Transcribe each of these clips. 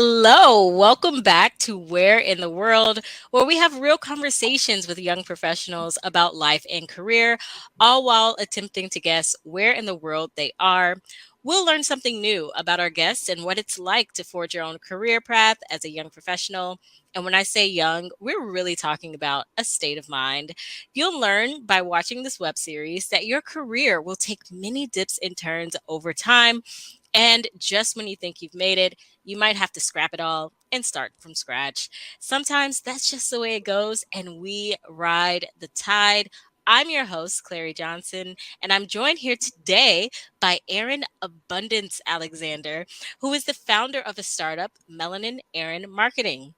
Hello, welcome back to Where in the World, where we have real conversations with young professionals about life and career, all while attempting to guess where in the world they are. We'll learn something new about our guests and what it's like to forge your own career path as a young professional. And when I say young, we're really talking about a state of mind. You'll learn by watching this web series that your career will take many dips and turns over time. And just when you think you've made it, you might have to scrap it all and start from scratch. Sometimes that's just the way it goes, and we ride the tide. I'm your host, Clary Johnson, and I'm joined here today by Erin Abundance Alexander, who is the founder of a startup, Melanin Erin Marketing.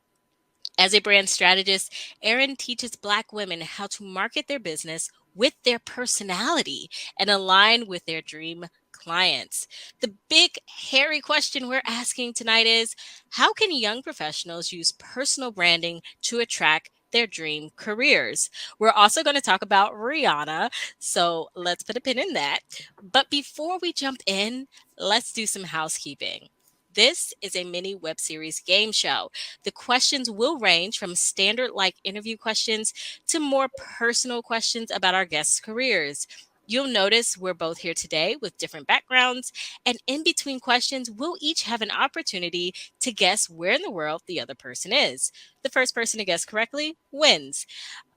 As a brand strategist, Erin teaches Black women how to market their business with their personality and align with their dream clients. The big, hairy question we're asking tonight is how can young professionals use personal branding to attract their dream careers? We're also going to talk about Rihanna, so let's put a pin in that. But before we jump in, let's do some housekeeping. This is a mini web series game show. The questions will range from standard like interview questions to more personal questions about our guests' careers. You'll notice we're both here today with different backgrounds, and in between questions, we'll each have an opportunity to guess where in the world the other person is. The first person to guess correctly wins.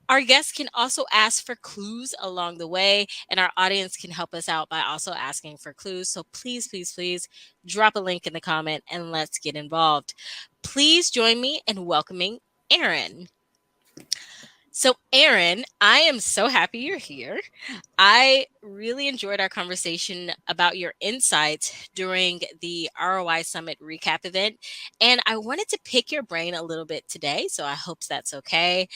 Our guests can also ask for clues along the way, and our audience can help us out by also asking for clues. So please, please, please drop a link in the comment and let's get involved. Please join me in welcoming Erin. So, Erin, I am so happy you're here. I really enjoyed our conversation about your insights during the ROI Summit recap event, and I wanted to pick your brain a little bit today, so I hope that's okay.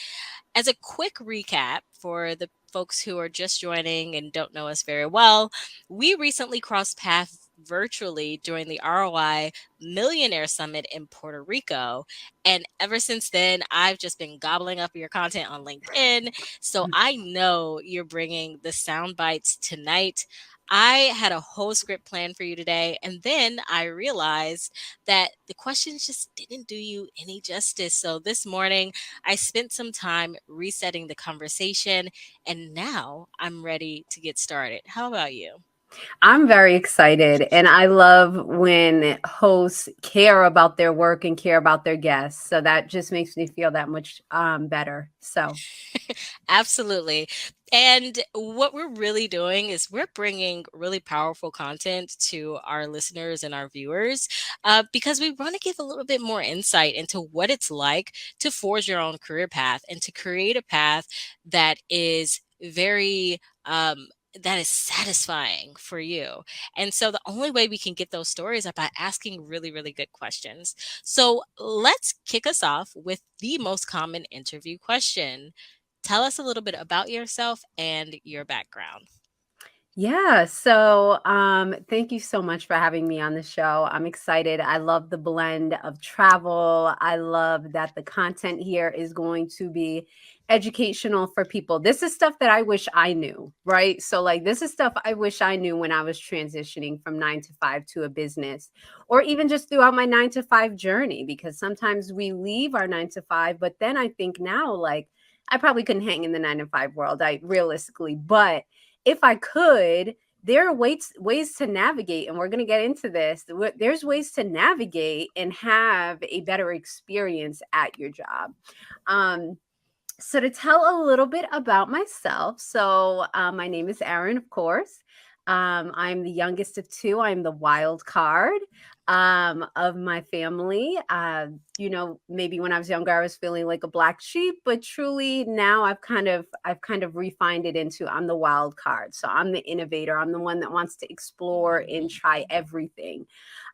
As a quick recap for the folks who are just joining and don't know us very well, we recently crossed paths virtually during the ROI Millionaire Summit in Puerto Rico. And ever since then, I've just been gobbling up your content on LinkedIn. So I know you're bringing the sound bites tonight. I had a whole script planned for you today, and then I realized that the questions just didn't do you any justice. So this morning, I spent some time resetting the conversation, and now I'm ready to get started. How about you? I'm very excited, and I love when hosts care about their work and care about their guests. So that just makes me feel that much better. So, Absolutely. And what we're really doing is we're bringing really powerful content to our listeners and our viewers because we want to give a little bit more insight into what it's like to forge your own career path and to create a path that is very that is satisfying for you. And so the only way we can get those stories are by asking really, really good questions. So let's kick us off with the most common interview question. Tell us a little bit about yourself and your background. yeah. So, thank you so much for having me on the show. I'm excited. I love the blend of travel. I love that the content here is going to be educational for people. This is stuff that I wish I knew, right? So, like, this is stuff I wish I knew when I was transitioning from 9 to 5 to a business, or even just throughout my 9 to 5 journey, because sometimes we leave our 9 to 5, but then I think now, like, I probably couldn't hang in the 9 to 5 world, I realistically, but if I could, there are ways to navigate, and we're going to get into this. There's ways to navigate and have a better experience at your job. Um, so to tell a little bit about myself, my name is Erin, of course. I'm the youngest of two. I'm the wild card of my family. Maybe when I was younger, I was feeling like a black sheep, but truly now I've kind of refined it into I'm the wild card. So I'm the innovator. I'm the one that wants to explore and try everything.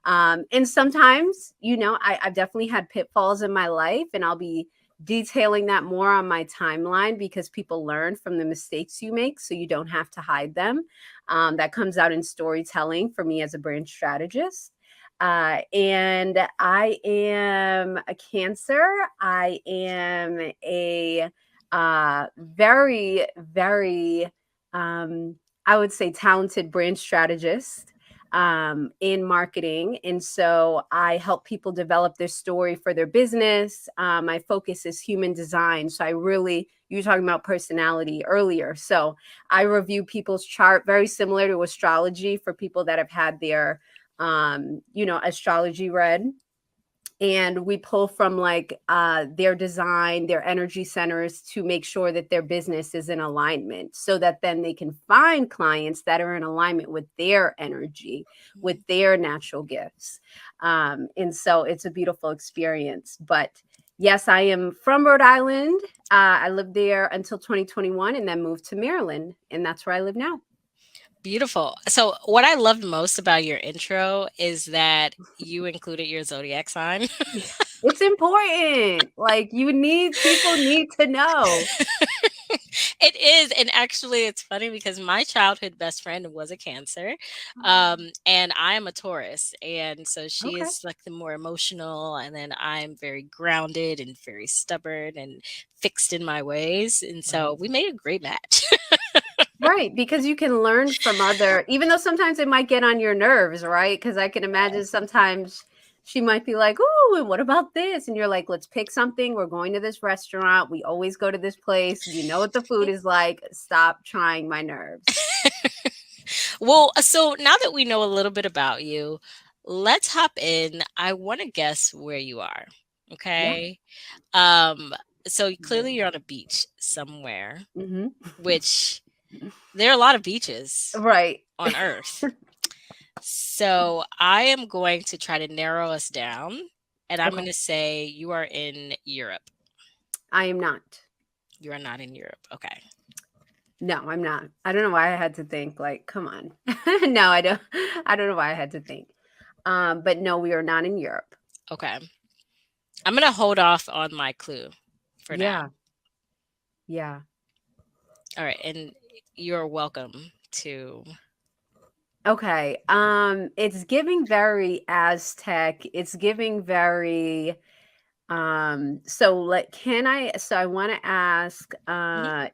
And sometimes, I've definitely had pitfalls in my life, and I'll be detailing that more on my timeline because people learn from the mistakes you make, so you don't have to hide them. That comes out in storytelling for me as a brand strategist. And I am a Cancer. I am a very, very, I would say, talented brand strategist. in marketing. And so I help people develop their story for their business. My focus is human design. So I really, you were talking about personality earlier. So I review people's chart, very similar to astrology, for people that have had their, astrology read. And we pull from like their design, their energy centers, to make sure that their business is in alignment, so that then they can find clients that are in alignment with their energy, with their natural gifts. And so it's a beautiful experience. But yes, I am from Rhode Island. I lived there until 2021 and then moved to Maryland, and that's where I live now. Beautiful. So, what I loved most about your intro is that you included your zodiac sign. It's important. Like, people need to know. It is, and actually, it's funny because my childhood best friend was a Cancer, and I am a Taurus, and so she Okay. is like the more emotional, and then I'm very grounded and very stubborn and fixed in my ways, and so Right. we made a great match. Right, because you can learn from other, even though sometimes it might get on your nerves, right? Because I can imagine sometimes she might be like, "Oh, and what about this?" And you're like, "Let's pick something. We're going to this restaurant. We always go to this place. You know what the food is like. Stop trying my nerves." Well, so now that we know a little bit about you, let's hop in. I want to guess where you are. Yeah. Okay. Um, so clearly Yeah. you're on a beach somewhere, Mhm. which there are a lot of beaches Right. on Earth. So I am going to try to narrow us down, and I'm going Okay. to say you are in Europe. I am not. You are not in Europe. Okay. No, I'm not. I don't know why I had to think, like, come on. No, I don't. I don't know why I had to think. But no, we are not in Europe. Okay. I'm going to hold off on my clue for now. Yeah. Yeah. All right. And you're welcome to. Okay. It's giving very Aztec. It's giving very so like I want to ask, Mhm.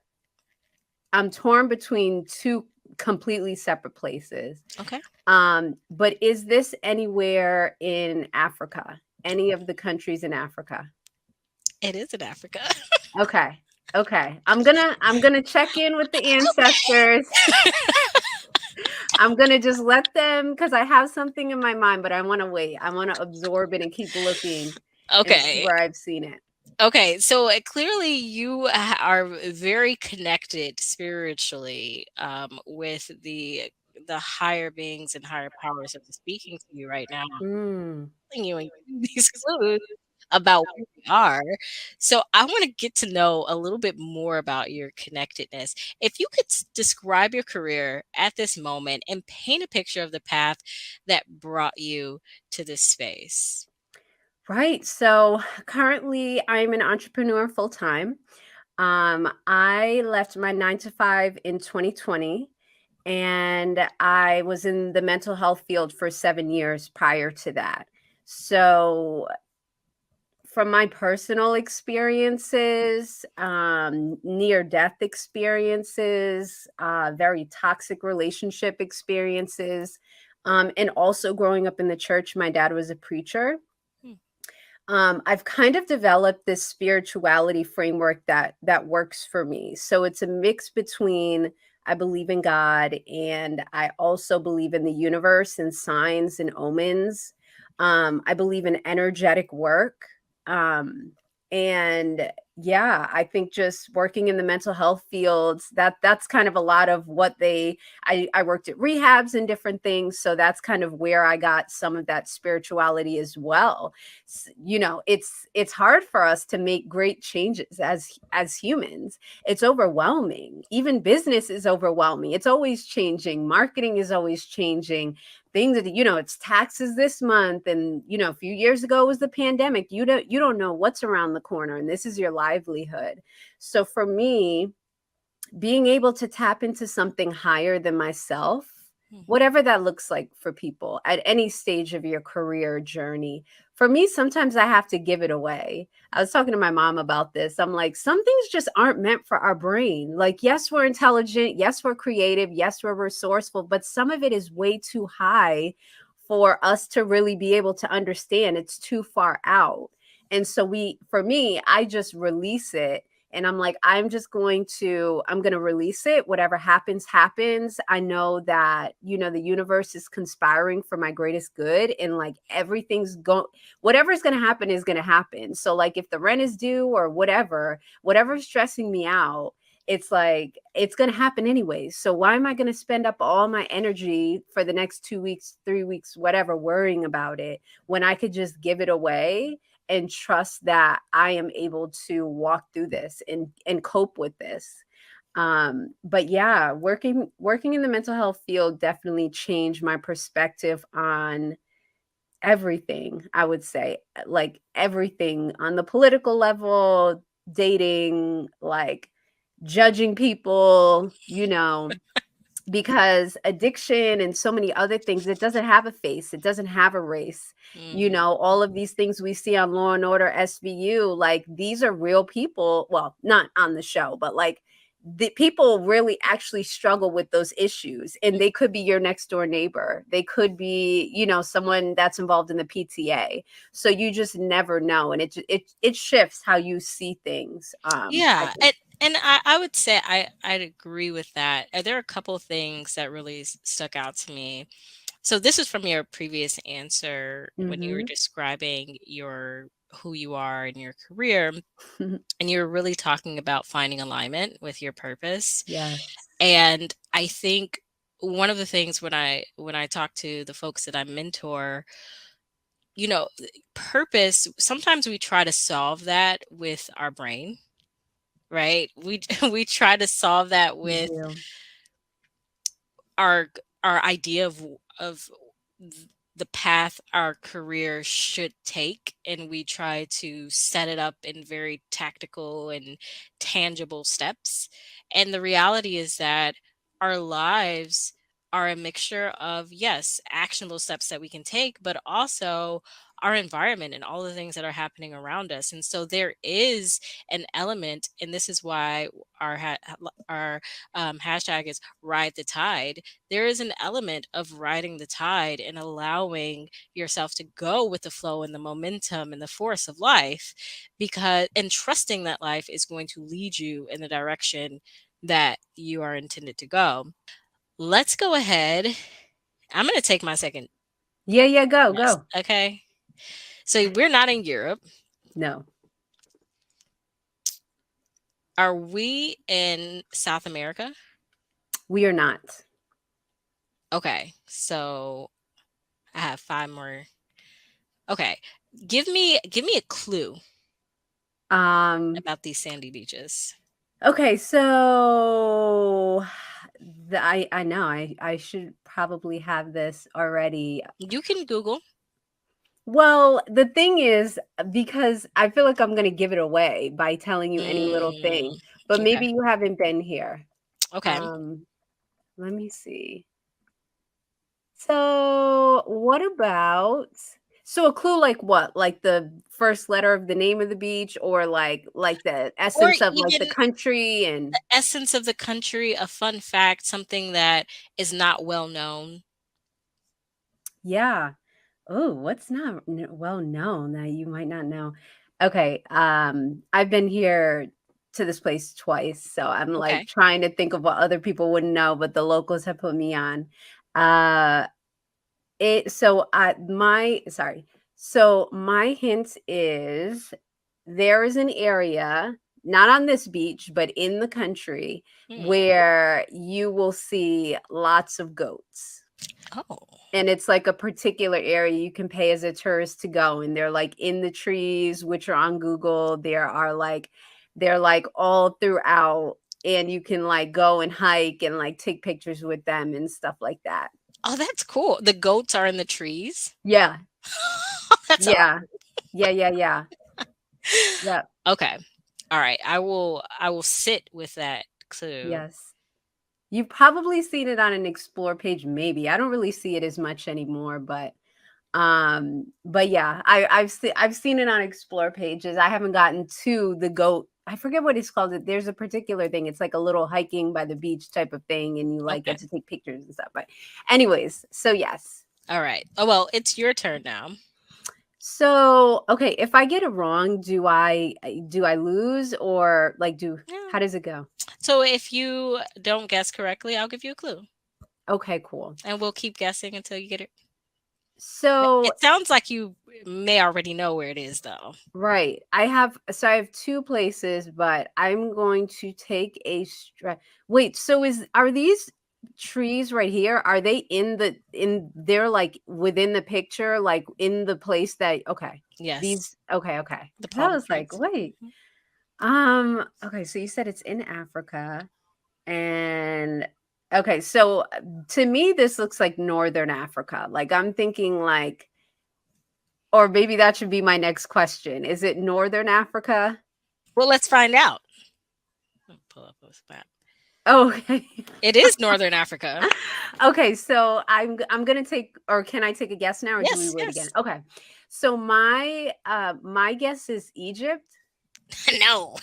I'm torn between two completely separate places. Okay. But is this anywhere in Africa? Any of the countries in Africa? It is in Africa. Okay. Okay. I'm gonna check in with the ancestors. I'm gonna just let them, because I have something in my mind, but I want to wait. I want to absorb it and keep looking and see Okay. where I've seen it. Okay, so clearly you are very connected spiritually with the higher beings and higher powers that are speaking to you right now, Mm, telling you and giving you these clues about where we are. So I want to get to know a little bit more about your connectedness. If you could describe your career at this moment and paint a picture of the path that brought you to this space. right. So currently, I'm an entrepreneur full time. I left my 9 to 5 in 2020, and I was in the mental health field for 7 years prior to that. So from my personal experiences, near death experiences, very toxic relationship experiences, and also growing up in the church. My dad was a preacher. Hmm. I've kind of developed this spirituality framework that works for me. So it's a mix between, I believe in God, and I also believe in the universe and signs and omens. I believe in energetic work. Um, and yeah, I think just working in the mental health fields, that's kind of a lot of what I worked at rehabs and different things. So that's kind of where I got some of that spirituality as well. It's hard for us to make great changes as humans. It's overwhelming. Even business is overwhelming. It's always changing. Marketing is always changing. Things that, it's taxes this month, and a few years ago was the pandemic. You don't know what's around the corner, and this is your livelihood. So for me, being able to tap into something higher than myself, whatever that looks like for people at any stage of your career journey. For me, sometimes I have to give it away. I was talking to my mom about this. I'm like, some things just aren't meant for our brain. Like, yes, we're intelligent. Yes, we're creative. Yes, we're resourceful. But some of it is way too high for us to really be able to understand. It's too far out. And so for me, I just release it, and I'm like, I'm going to release it. Whatever happens happens. I know that, the universe is conspiring for my greatest good, and like whatever's going to happen is going to happen. So like if the rent is due or whatever's stressing me out, it's like it's going to happen anyways. So why am I going to spend up all my energy for the next 2 weeks, 3 weeks, whatever, worrying about it, when I could just give it away and trust that I am able to walk through this and cope with this. But yeah, working in the mental health field definitely changed my perspective on everything. I would say, like, everything on the political level, dating, like judging people, because addiction and so many other things, it doesn't have a face, it doesn't have a race. Hmm. All of these things we see on Law and Order SVU, like, these are real people. Well, not on the show, but like the people really actually struggle with those issues, and they could be your next door neighbor, they could be, someone that's involved in the PTA. So you just never know, and it shifts how you see things. I Yeah, think. and I would say I'd agree with that. There are a couple of things that really stuck out to me. So this is from your previous answer when you were Hmm. describing your who you are in your career, and you're really talking about finding alignment with your purpose. Yes. And I think one of the things when I talk to the folks that I mentor, you know, purpose, sometimes we try to solve that with our brain, right? We we try to solve that We with do. our idea of the path our career should take, and we try to set it up in very tactical and tangible steps. And the reality is that our lives are a mixture of, yes, actionable steps that we can take, but also our environment and all the things that are happening around us. And so there is an element, and this is why our hashtag is ride the tide. There is an element of riding the tide and allowing yourself to go with the flow and the momentum and the force of life, because and trusting that life is going to lead you in the direction that you are intended to go. Let's go ahead. I'm going to take my second Yeah, yeah, go, guess. go. Okay. So we're not in Europe. No, Are we in South America? we are not. Okay. So I have five more. Okay. Give me a clue Um, about these sandy beaches. okay, so I know I should probably have this already. You can Google. Well, the thing is, because I feel like I'm gonna give it away by telling you any little thing, Mm, but okay. maybe you haven't been here. Okay. Um, Let me see. So, what about so a clue like what? Like the first letter of the name of the beach, or like the Or essence of like the even country and the essence of the country, a fun fact, something that is not well known. yeah. Oh, what's not well known that you might not know? Okay, I've been here to this place twice, so I'm like Okay. trying to think of what other people wouldn't know, but the locals have put me on. Uh It so I my sorry. So my hint is there is an area, not on this beach, but in the country, Hmm. where you will see lots of goats. Oh. And it's like a particular area you can pay as a tourist to go. And they're like in the trees, which are on Google. They're like all throughout. And you can like go and hike and like take pictures with them and stuff like that. Oh, that's cool. The goats are in the trees. Yeah. That's all. Yeah. Yeah, yeah, yeah. Yep. Okay. All right. I will sit with that clue. Yes. You've probably seen it on an explore page, maybe. I don't really see it as much anymore, but yeah, I've seen it on explore pages. I haven't gotten to the goat. I forget what it's called. There's a particular thing. It's like a little hiking by the beach type of thing, and you like Okay. get to take pictures and stuff. But anyways, so yes. All right. Oh, well, it's your turn now. So, okay, if I get it wrong, do I lose, or like do Yeah. how does it go? So if you don't guess correctly, I'll give you a clue, Okay, cool. and we'll keep guessing until you get it. So, It sounds like you may already know where it is, though. right. I have two places, but I'm going to take a wait, so is are these trees right here? Are they in they're like within the picture, like in the place that okay. Yes, These okay, okay. the 'Cause I palm was like, trees. wait. Okay, so you said it's in Africa. And okay, so to me, this looks like Northern Africa. Like I'm thinking like, or maybe that should be my next question. Is it Northern Africa? Well, let's find out. Let me pull up this map. Oh, okay. It is Northern Africa. Okay, so I'm gonna take, or can I take a guess now, or do we Yes, wait again? yes. Okay, so my guess is Egypt. No.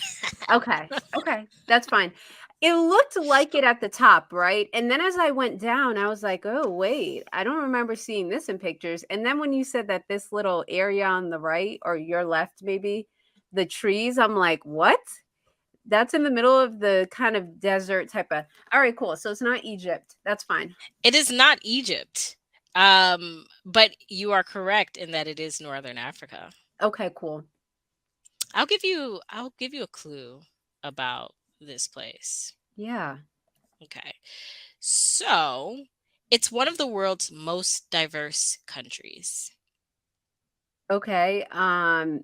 Okay. Okay. That's fine. It looked like it at the top, right? And then as I went down, I was like, oh, wait, I don't remember seeing this in pictures. And then when you said that this little area on the right or your left, maybe the trees, I'm like, what? That's in the middle of the kind of desert type of. All right, cool. So it's not Egypt. That's fine. It is not Egypt. But you are correct in that it is Northern Africa. Okay, cool. I'll give you a clue about this place. Yeah. Okay. So, it's one of the world's most diverse countries. Okay. All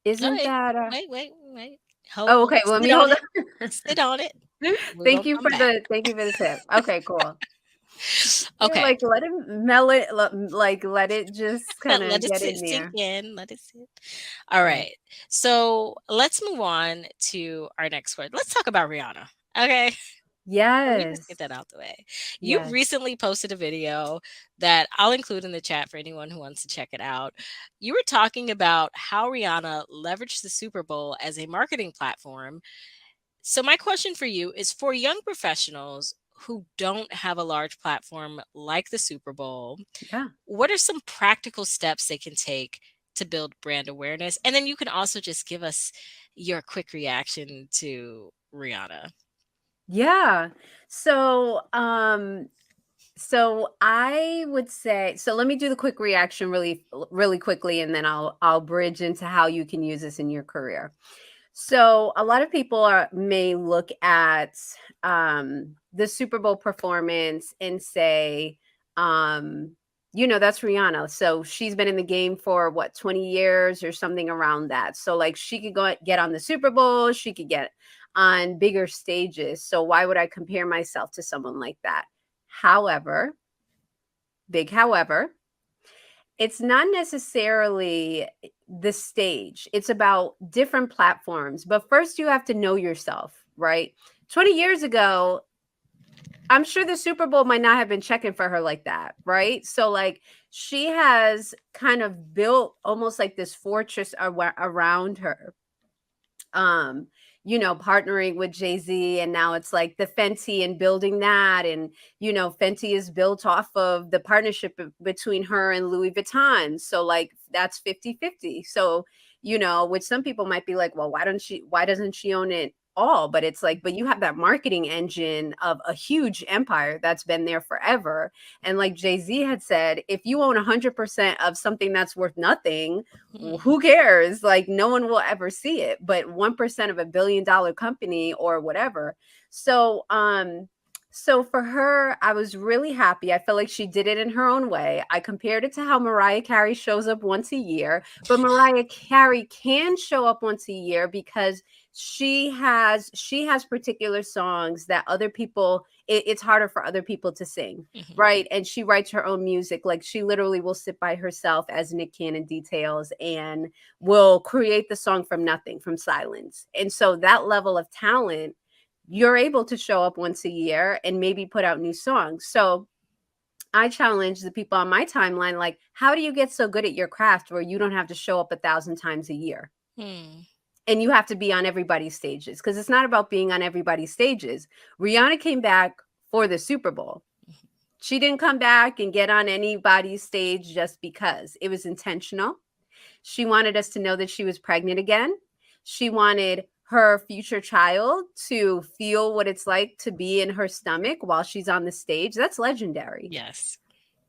Isn't right. that Wait. Hold, oh, okay. Well, let sit me on hold it. on. Sit on it. We're gonna come back. Thank you for the tip. Okay, cool. You're Okay. like, let him melt it, like let it just kind Let of it get in sink there. in. Let it sit. All Right. right. So let's move on to our next word. Let's talk about Rihanna. Okay. Can we just get Yes. that out the way? You Yes. recently posted a video that I'll include in the chat for anyone who wants to check it out. You were talking about how Rihanna leveraged the Super Bowl as a marketing platform. So, my question for you is for young professionals who don't have a large platform like the Super Bowl, Yeah. what are some practical steps they can take to build brand awareness? And then you can also just give us your quick reaction to Rihanna. Yeah. So, so I would say, so let me do the quick reaction really quickly, and then I'll bridge into how you can use this in your career. So a lot of people may look at the Super Bowl performance and say, um, that's Rihanna. So she's been in the game for what, 20 years or something around that. So like she could get on the Super Bowl, she could get on bigger stages. So why would I compare myself to someone like that? However, big however, it's not necessarily the stage. It's about different platforms. But first, you have to know yourself, right? 20 years ago, I'm sure the Super Bowl might not have been checking for her like that, right? So, like, she has kind of built almost like this fortress around her, um partnering with Jay-Z, and now it's like the Fenty and building that, and Fenty is built off of the partnership between her and Louis Vuitton, so like that's 50-50. So which some people might be like, well, why doesn't she own it all? But it's like, but you have that marketing engine of a huge empire that's been there forever. And like Jay-Z had said, if you own 100% of something that's worth nothing, Hmm. who cares? Like no one will ever see it, but 1% of $1 billion company or whatever. So for her, I was really happy. I felt like she did it in her own way. I compared it to how Mariah Carey shows up once a year, but Mariah Carey can show up once a year because she has particular songs that other people, it's harder for other people to sing, Hmm. right? And she writes her own music. Like she literally will sit by herself, as Nick Cannon details, and will create the song from nothing, from silence. And so that level of talent you're able to show up once a year and maybe put out new songs. So I challenge the people on my timeline, like, how do you get so good at your craft where you don't have to show up 1,000 times a year? Hmm. And you have to be on everybody's stages, because it's not about being on everybody's stages. Rihanna came back for the Super Bowl. She didn't come back and get on anybody's stage just because. It was intentional. She wanted us to know that she was pregnant again. She wanted her future child to feel what it's like to be in her stomach while she's on the stage. That's legendary. Yes.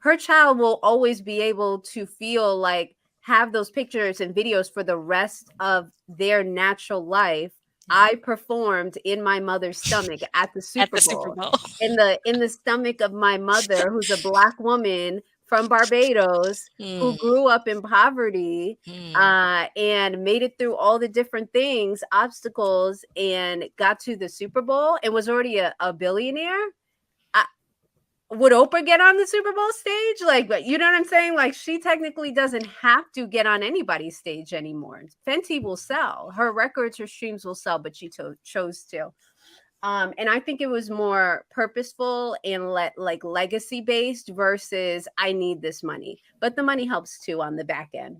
Her child will always be able to feel like, have those pictures and videos for the rest of their natural life. Yeah. I performed in my mother's stomach at the At Super the Super Bowl, Bowl. in the stomach of my mother, who's a black woman from Barbados who Hmm. grew up in poverty, Hmm. and made it through all the different things, obstacles, and got to the Super Bowl and was already a billionaire. Would Oprah get on the Super Bowl stage? Like, but you know what I'm saying? Like, she technically doesn't have to get on anybody's stage anymore. Fenty will sell. Her records, her streams will sell, but she chose to. And I think it was more purposeful and like legacy based versus I need this money. But the money helps too on the back end.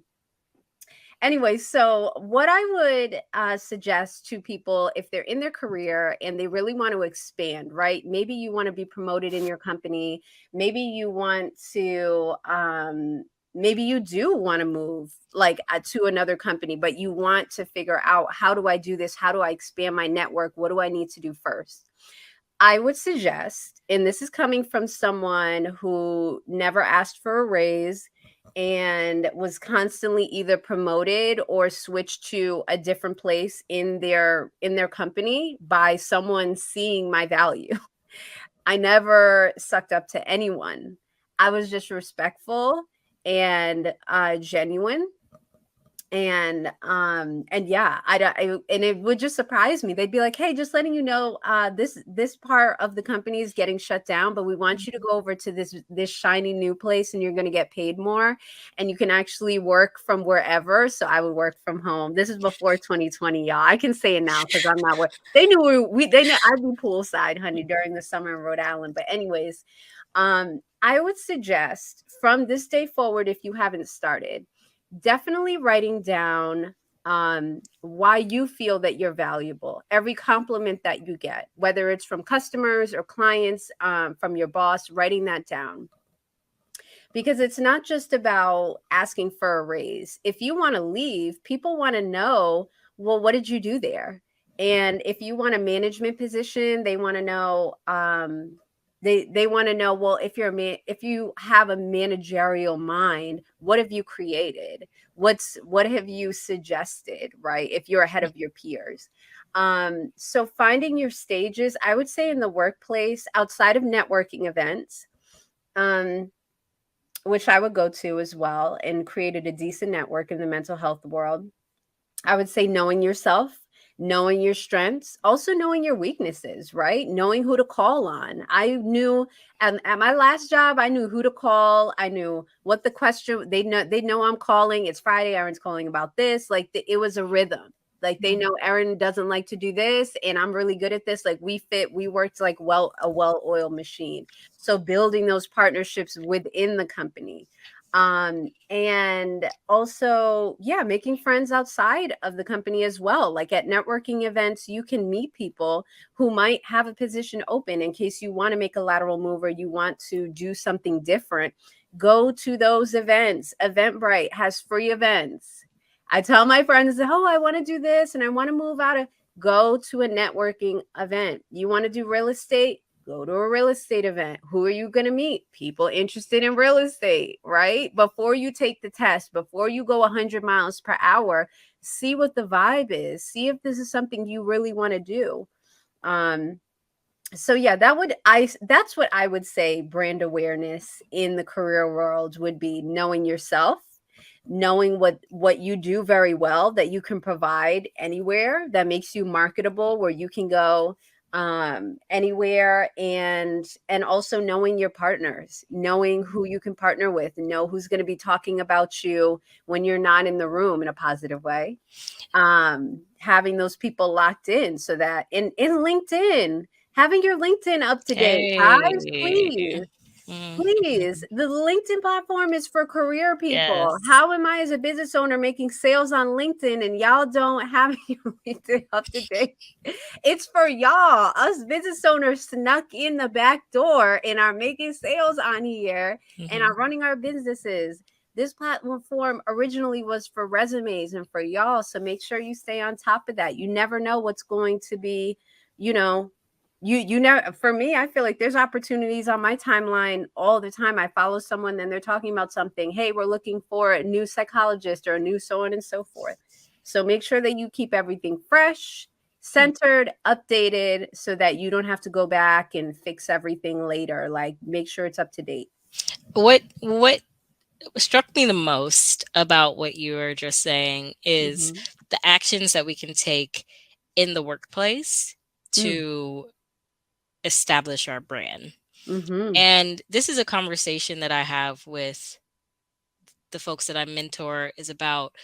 Anyway, so what I would suggest to people if they're in their career and they really want to expand, right? Maybe you want to be promoted in your company. Maybe you want to, maybe you do want to move like to another company, but you want to figure out, how do I do this? How do I expand my network? What do I need to do first? I would suggest, and this is coming from someone who never asked for a raise and was constantly either promoted or switched to a different place in their company by someone seeing my value. I never sucked up to anyone. I was just respectful and genuine, and yeah, and it would just surprise me. They'd be like, hey, just letting you know, this part of the company is getting shut down, but we want you to go over to this shiny new place, and you're going to get paid more, and you can actually work from wherever. So I would work from home. This is before 2020, y'all. I can say it now because I'm not work. They knew they knew I'd be poolside, honey, during the summer in Rhode Island. But anyways, I would suggest from this day forward, if you haven't started, definitely writing down why you feel that you're valuable. Every compliment that you get, whether it's from customers or clients, from your boss, writing that down. Because it's not just about asking for a raise. If you want to leave, people want to know, well, what did you do there? And if you want a management position, they want to know, they want to know, well, if if you have a managerial mind, what have you created? What have you suggested, right? If you're ahead of your peers. So finding your stages, I would say in the workplace, outside of networking events, um, which I would go to as well, and created a decent network in the mental health world. I would say knowing yourself, knowing your strengths, also knowing your weaknesses, right? Knowing who to call on. I knew at my last job, I knew who to call. I knew what the question, they know I'm calling. It's Friday, Erin's calling about this. Like it was a rhythm. Like they know Erin doesn't like to do this and I'm really good at this. Like we worked like a well-oiled machine. So building those partnerships within the company, and also, yeah, making friends outside of the company as well. Like at networking events, you can meet people who might have a position open in case you want to make a lateral move or you want to do something different. Go to those events. Eventbrite has free events. I tell my friends, oh, I want to do this and I want to move out of, go to a networking event. You want to do real estate? Go to a real estate event. Who are you going to meet? People interested in real estate, right? Before you take the test, before you go 100 miles per hour, see what the vibe is. See if this is something you really want to do. Um, so yeah, that's what I would say brand awareness in the career world would be: knowing yourself, knowing what you do very well that you can provide anywhere, that makes you marketable, where you can go, anywhere, and also knowing your partners, knowing who you can partner with, know who's going to be talking about you when you're not in the room in a positive way. Having those people locked in, so that in LinkedIn, having your LinkedIn up to date, guys, Hey. please. Mm, Please, the LinkedIn platform is for career people. yes. How am I, as a business owner, making sales on LinkedIn and y'all don't have your LinkedIn up to date? It's for y'all. Us business owners snuck in the back door and are making sales on here and Hmm. are running our businesses. This platform originally was for resumes and for y'all. So make sure you stay on top of that. You never know what's going to be, you know, you never, for me, I feel like there's opportunities on my timeline all the time. I follow someone, then they're talking about something. Hey, we're looking for a new psychologist or a new so on and so forth. So make sure that you keep everything fresh, centered, updated, so that you don't have to go back and fix everything later. Like, make sure it's up to date. What struck me the most about what you were just saying is Mm-hmm. the actions that we can take in the workplace Mm. to establish our brand. Mm-hmm. And this is a conversation that I have with the folks that I mentor is about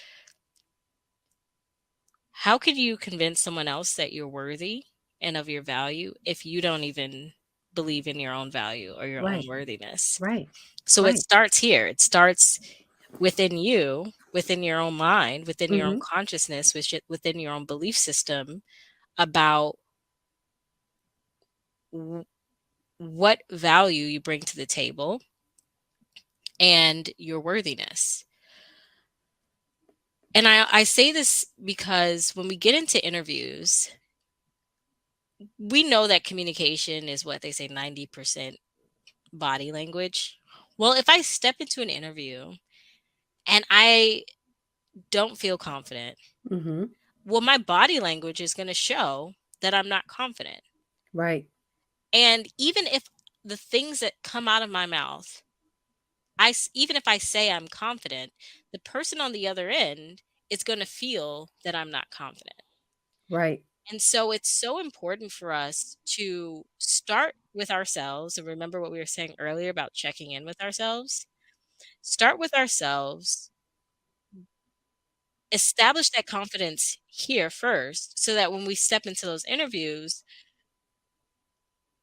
how could you convince someone else that you're worthy and of your value if you don't even believe in your own value or your own Right. worthiness? Right. So it Right. starts here. It starts within you, within your own mind, within your own Mm-hmm. consciousness, within your own belief system about w- what value you bring to the table and your worthiness. And I say this because when we get into interviews, we know that communication is what they say 90% body language. Well, if I step into an interview and I don't feel confident, Mm-hmm. well, my body language is going to show that I'm not confident. Right. And even if the things that come out of my mouth, even if I say I'm confident, the person on the other end is going to feel that I'm not confident. Right. And so it's so important for us to start with ourselves and remember what we were saying earlier about checking in with ourselves. Start with ourselves, establish that confidence here first so that when we step into those interviews,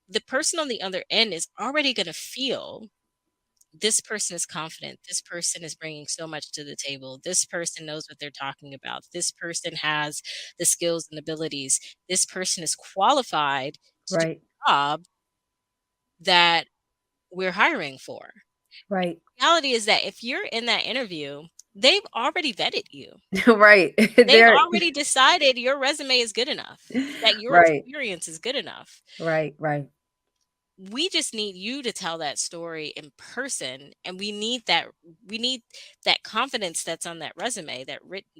the person on the other end is already going to feel this person is confident. This person is bringing so much to the table. This person knows what they're talking about. This person has the skills and abilities. This person is qualified to do Right. the job that we're hiring for. Right. Reality is that if you're in that interview, they've already vetted you. Right. They've There. already decided your resume is good enough, that your Right. experience is good enough. Right. Right. We just need you to tell that story in person, and we need that confidence that's on that resume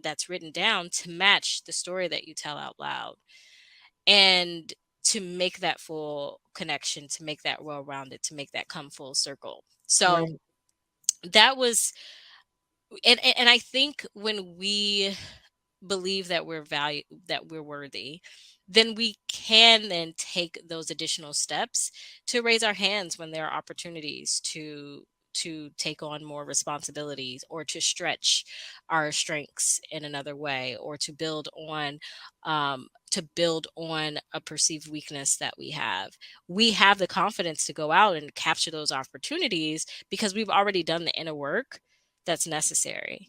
that's written down to match the story that you tell out loud, and to make that full connection, to make that well-rounded, to make that come full circle. So Right. that was and I think when we believe that we're worthy, then we can then take those additional steps to raise our hands when there are opportunities to take on more responsibilities or to stretch our strengths in another way or to build on a perceived weakness that we have the confidence to go out and capture those opportunities because we've already done the inner work that's necessary.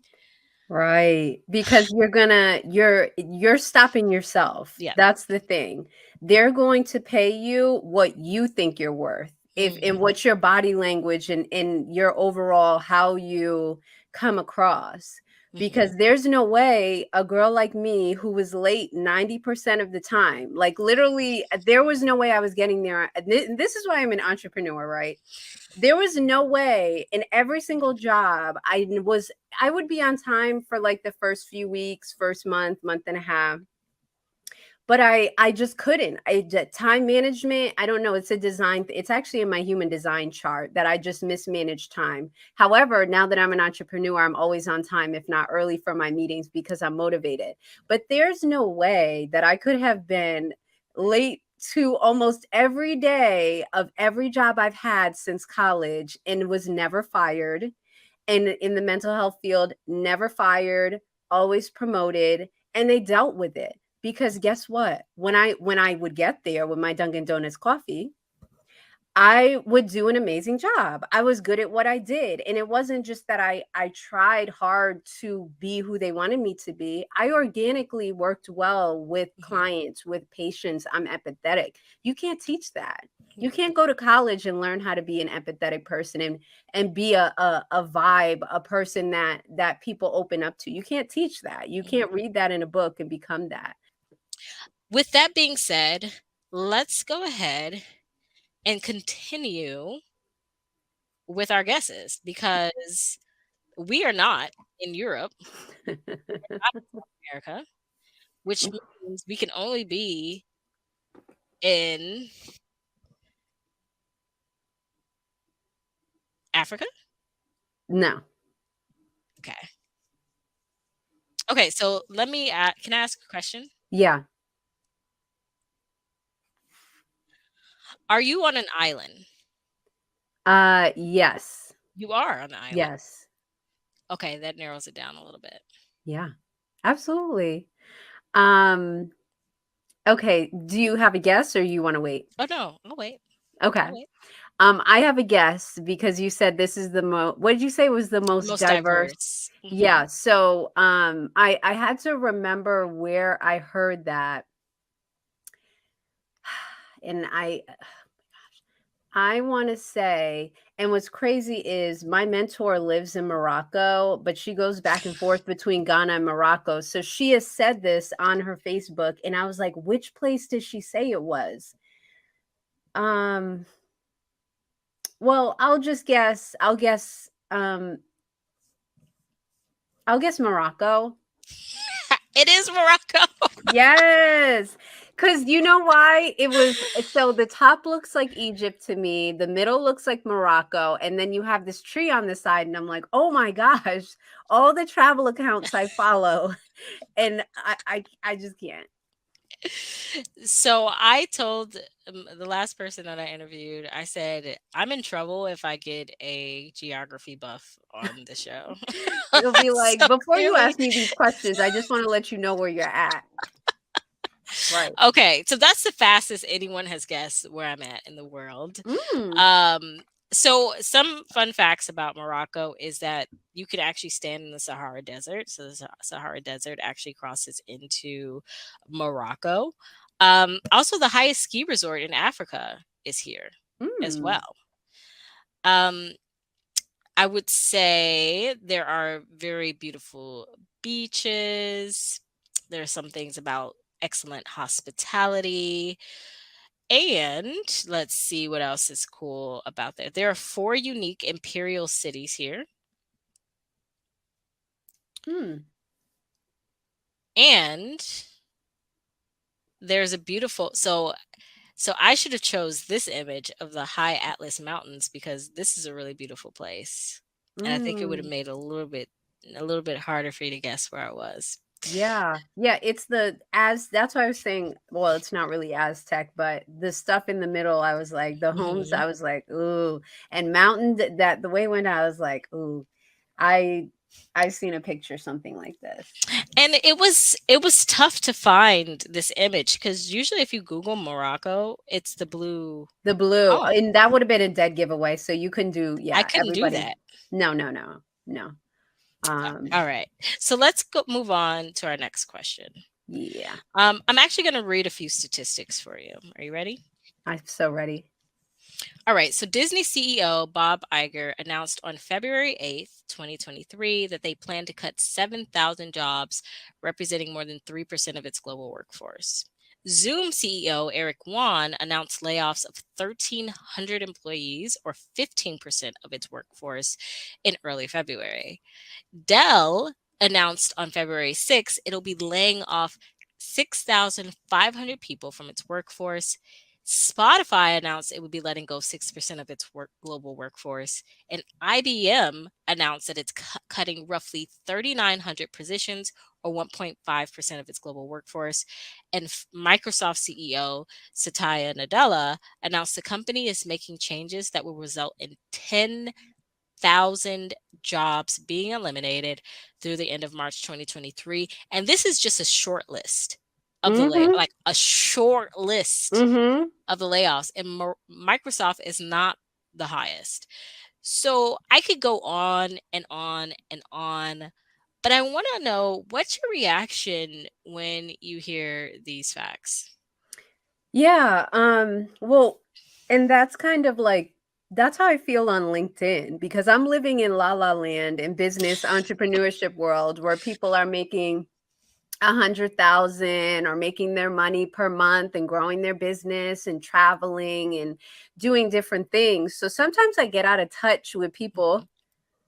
Right, because you're stopping yourself. Yeah. That's the thing. They're going to pay you what you think you're worth. If and Mhm. what's your body language and your overall how you come across. Mhm. Because there's no way a girl like me who was late 90% of the time, like literally there was no way I was getting there. This is why I'm an entrepreneur, right? There was no way in every single job I would be on time for like the first few weeks, first month and a half. But I just couldn't. Time management, I don't know, it's a design it's actually in my human design chart that I just mismanaged time. However, now that I'm an entrepreneur, I'm always on time, if not early, for my meetings because I'm motivated. But there's no way that I could have been late to almost every day of every job I've had since college and was never fired. And in the mental health field, never fired, always promoted, and they dealt with it. Because guess what? When I would get there with my Dunkin' Donuts coffee, I would do an amazing job. I was good at what I did. And it wasn't just that I tried hard to be who they wanted me to be. I organically worked well with Mhm. clients, with patients. I'm empathetic. You can't teach that. You Mhm. can't go to college and learn how to be an empathetic person and be a vibe, a person that people open up to. You can't teach that. You Mhm. can't read that in a book and become that. With that being said, let's go ahead and continue with our guesses because we are not in Europe, not in America, which means we can only be in Africa. No. Okay. Okay. So can I ask a question? Yeah. Are you on an island? Yes. You are on an island. Yes. Okay. That narrows it down a little bit. Yeah. Absolutely. Um, okay, do you have a guess or you wanna wait? Oh, no. I'll wait. Okay. I'll wait. I have a guess because you said this is the what did you say was the most Most diverse? diverse. Yeah, so, I had to remember where I heard that, and I wanna say, and what's crazy is my mentor lives in Morocco, but she goes back and forth between Ghana and Morocco, so she has said this on her Facebook, and I was like, "Which place did she say it was?" Um, well, I'll guess Morocco. It is Morocco. Yes. Cause you know why? It was so the top looks like Egypt to me, the middle looks like Morocco, and then you have this tree on the side, and I'm like, "Oh my gosh, all the travel accounts I follow." And I just can't. So I told the last person that I interviewed, I said, I'm in trouble if I get a geography buff on the show. It'll be like, So "Before you clearly, ask me these questions, I just wanna let you know where you're at." Right. okay. So that's the fastest anyone has guessed where I'm at in the world. Mm. Um, so some fun facts about Morocco is that you could actually stand in the Sahara Desert. So the Sahara Desert actually crosses into Morocco. Also, the highest ski resort in Africa is here as Mm. well. Um, I would say there are very beautiful beaches. There are some things about excellent hospitality. And let's see what else is cool about there. There are four unique imperial cities here. Mm. And there's a beautiful so I should have chose this image of the high Atlas Mountains because this is a really beautiful place. And I think it would have Mm. made a little bit harder for you to guess where I was. Yeah. Yeah, it's the as that's why I was saying, well, it's not really Aztec, but the stuff in the middle, I was like, the homes, Mhm. I was like, "Ooh." And mountain that the way it went, I was like, "Ooh." I I've seen a picture something like this. And it was tough to find this image because usually if you Google Morocco, it's the blue The blue, home. and that would have been a dead giveaway, so you can do I yeah, couldn't do everybody that. no, no, no, no. All right. So let's go move on to our next question. Yeah, I'm actually going to read a few statistics for you. Are you ready? I'm so ready. All right. So Disney CEO Bob Iger announced on February 8th, 2023, that they plan to cut 7,000 jobs, representing more than 3% of its global workforce. Zoom CEO Eric Yuan announced layoffs of 1,300 employees, or 15% of its workforce, in early February. Dell announced on February 6th it'll be laying off 6,500 people from its workforce. Spotify announced it would be letting go 6% of its global workforce, and IBM announced that it's cutting roughly 3,900 positions, or 1.5% of its global workforce. And Microsoft CEO Satya Nadella announced the company is making changes that will result in 10,000 jobs being eliminated through the end of March 2023. And this is just a short list of the Mhm. like a short list Mhm. of the layoffs, and Microsoft is not the highest. So I could go on and on and on, but I want to know, what's your reaction when you hear these facts? Yeah, well, and that's kind of like that's how I feel on LinkedIn because I'm living in la la land in business entrepreneurship world where people are making 100,000 or making their money per month and growing their business and traveling and doing different things. So sometimes I get out of touch with people, Mhm.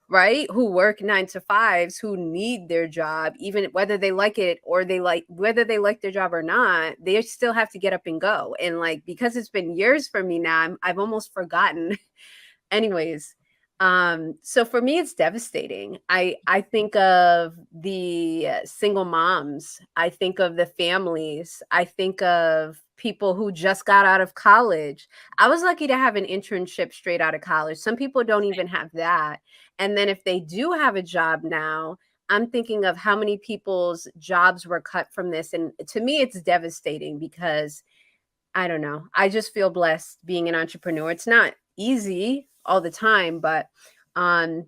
right, who work 9 to 5s, who need their job, even whether they like it or they like whether they like their job or not, they still have to get up and go. And like because it's been years for me now, I've almost forgotten. Anyways, so for me it's devastating. I think of the single moms, I think of the families, I think of people who just got out of college. I was lucky to have an internship straight out of college. Some people don't even have that. And then if they do have a job now, I'm thinking of how many people's jobs were cut from this, and to me it's devastating because I don't know. I just feel blessed being an entrepreneur. It's not easy all the time, but um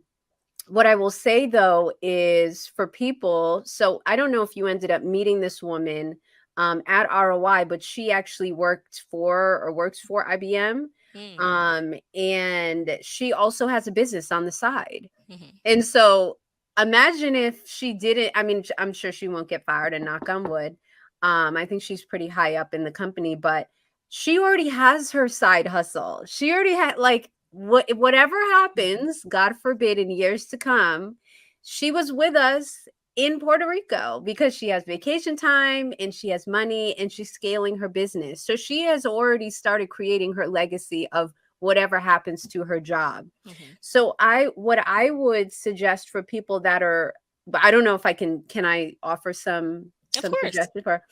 what I will say though is for people, so I don't know if you ended up meeting this woman at ROI, but she actually worked for or works for IBM. Mm, And she also has a business on the side. mhm, And so imagine if she didn't, I mean, I'm sure she won't get fired and knock on wood. I think she's pretty high up in the company, but she already has her side hustle. She already had like whatever happens, God forbid, in years to come, she was with us in Puerto Rico because she has vacation time and she has money and she's scaling her business. So she has already started creating her legacy of whatever happens to her job. mhm. So what I would suggest for people that are, but I don't know if can I offer Of some course. suggestions for.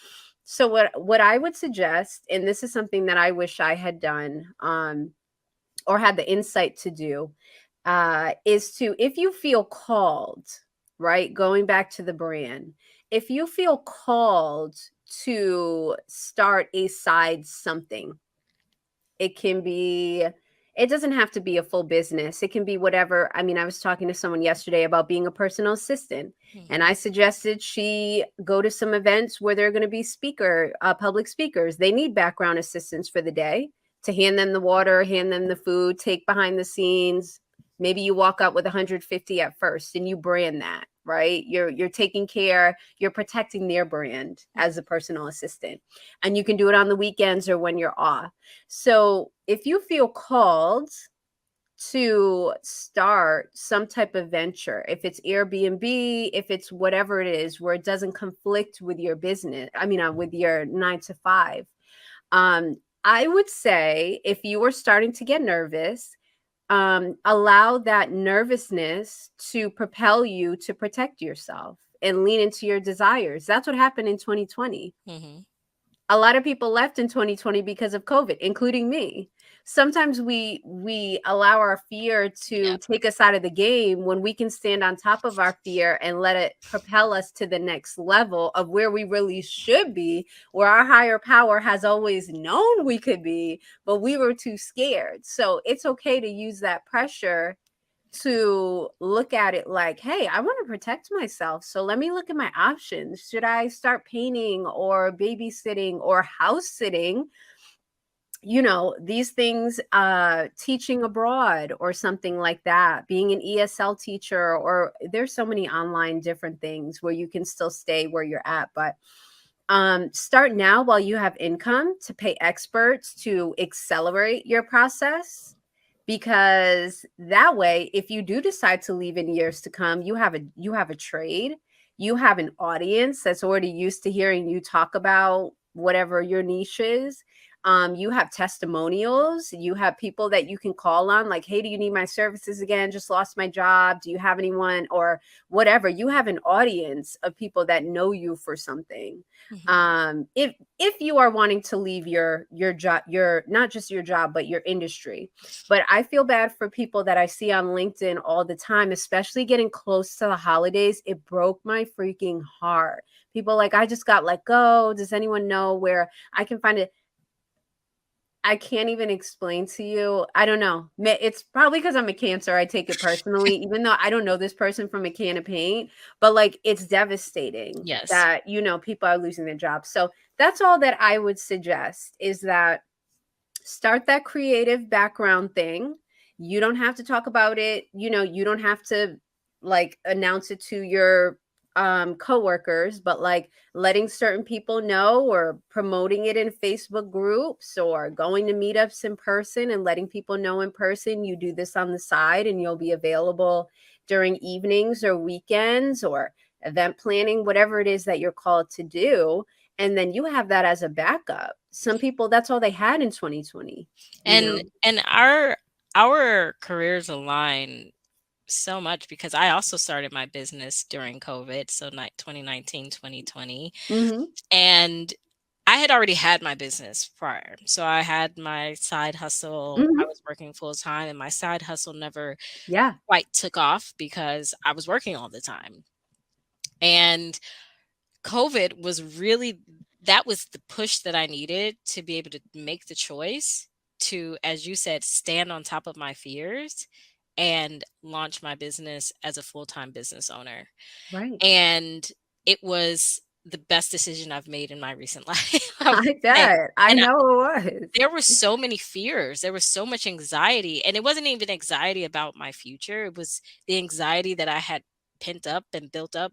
So what I would suggest, and this is something that I wish I had done or had the insight to do, is to, if you feel called, right, going back to the brand, if you feel called to start a side something, it can be, it doesn't have to be a full business. It can be whatever. I mean, I was talking to someone yesterday about being a personal assistant, and Mhm, I suggested she go to some events where there are going to be public speakers. They need background assistance for the day to hand them the water, hand them the food, take behind the scenes. Maybe you walk out with 150 at first and you brand that, right? You're taking care, you're protecting their brand as a personal assistant. And you can do it on the weekends or when you're off. So if you feel called to start some type of venture, if it's Airbnb, if it's whatever it is, where it doesn't conflict with your business, I mean, with your 9 to 5, um, I would say if you were starting to get nervous, allow that nervousness to propel you to protect yourself and lean into your desires. That's what happened in 2020. mhm. A lot of people left in 2020 because of COVID, including me. Sometimes we allow our fear to Yep. take us out of the game when we can stand on top of our fear and let it propel us to the next level of where we really should be, where our higher power has always known we could be, but we were too scared. So it's okay to use that pressure to look at it like, hey, I want to protect myself. So let me look at my options. Should I start painting or babysitting or house sitting? You know, these things, teaching abroad or something like that, being an ESL teacher, or there's so many online different things where you can still stay where you're at. But start now while you have income to pay experts to accelerate your process, because that way if you do decide to leave in years to come, you have a trade, you have an audience that's already used to hearing you talk about whatever your niche is. You have testimonials, you have people that you can call on, like, hey, do you need my services again? Just lost my job. Do you have anyone, or whatever? You have an audience of people that know you for something. Mhm. If you are wanting to leave your job, your, not just your job, but your industry. But I feel bad for people that I see on LinkedIn all the time, especially getting close to the holidays. It broke my freaking heart. People like, I just got let go. Does anyone know where I can find it? I can't even explain to you. I don't know. It's probably because I'm a Cancer. I take it personally, even though I don't know this person from a can of paint. But like, it's devastating Yes. that, people are losing their jobs. So that's all that I would suggest, is that start that creative background thing. You don't have to talk about it. You don't have to like announce it to your coworkers, but like letting certain people know, or promoting it in Facebook groups, or going to meetups in person and letting people know in person you do this on the side and you'll be available during evenings or weekends, or event planning, whatever it is that you're called to do. And then you have that as a backup. Some people, that's all they had in 2020, you know? And our careers align so much because I also started my business during COVID, so 2019, 2020. Mhm. And I had already had my business prior. So I had my side hustle. I Mhm. was working full time, and my side hustle never Yeah. quite took off because I was working all the time. And COVID was really, that was the push that I needed to be able to make the choice to, as you said, stand on top of my fears and launch my business as a full-time business owner. Right. And it was the best decision I've made in my recent life, I would I say. bet. I And know it was. there were so many fears. There was so much anxiety, and it wasn't even anxiety about my future. It was the anxiety that I had pent up and built up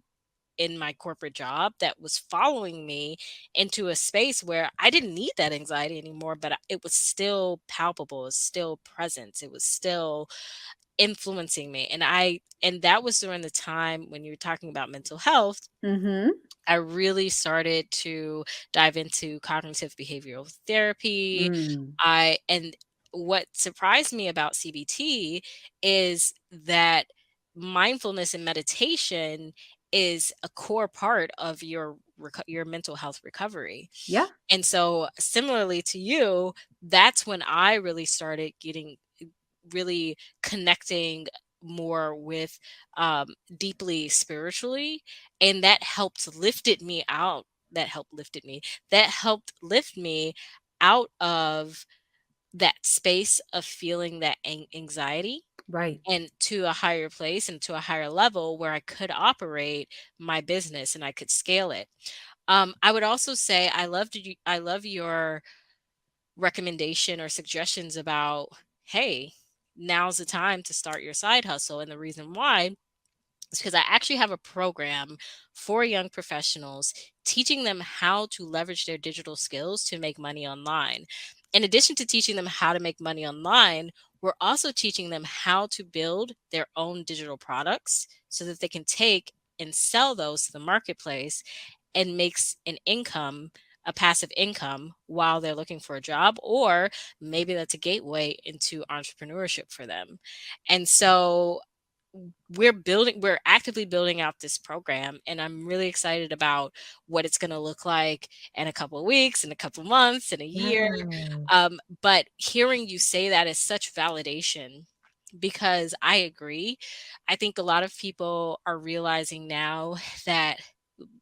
in my corporate job that was following me into a space where I didn't need that anxiety anymore, but it was still palpable, it was still present, it was still influencing me. And that was during the time when you were talking about mental health. Mhm. I really started to dive into cognitive behavioral therapy. Mm. And what surprised me about CBT is that mindfulness and meditation is a core part of your mental health recovery. Yeah. And so similarly to you, that's when I really started getting really connecting more with deeply spiritually, and that helped lift me out of that space of feeling that anxiety, Right. and to a higher place and to a higher level where I could operate my business and I could scale it. I would also say I love your recommendation or suggestions about, hey, now's the time to start your side hustle. And the reason why is because I actually have a program for young professionals teaching them how to leverage their digital skills to make money online. In addition to teaching them how to make money online, we're also teaching them how to build their own digital products so that they can take and sell those to the marketplace and makes an income, a passive income, while they're looking for a job, or maybe that's a gateway into entrepreneurship for them. And so we're actively building out this program, and I'm really excited about what it's going to look like in a couple of weeks, in a couple of months, in a year. Yeah. But hearing you say that is such validation, because I agree. I think a lot of people are realizing now that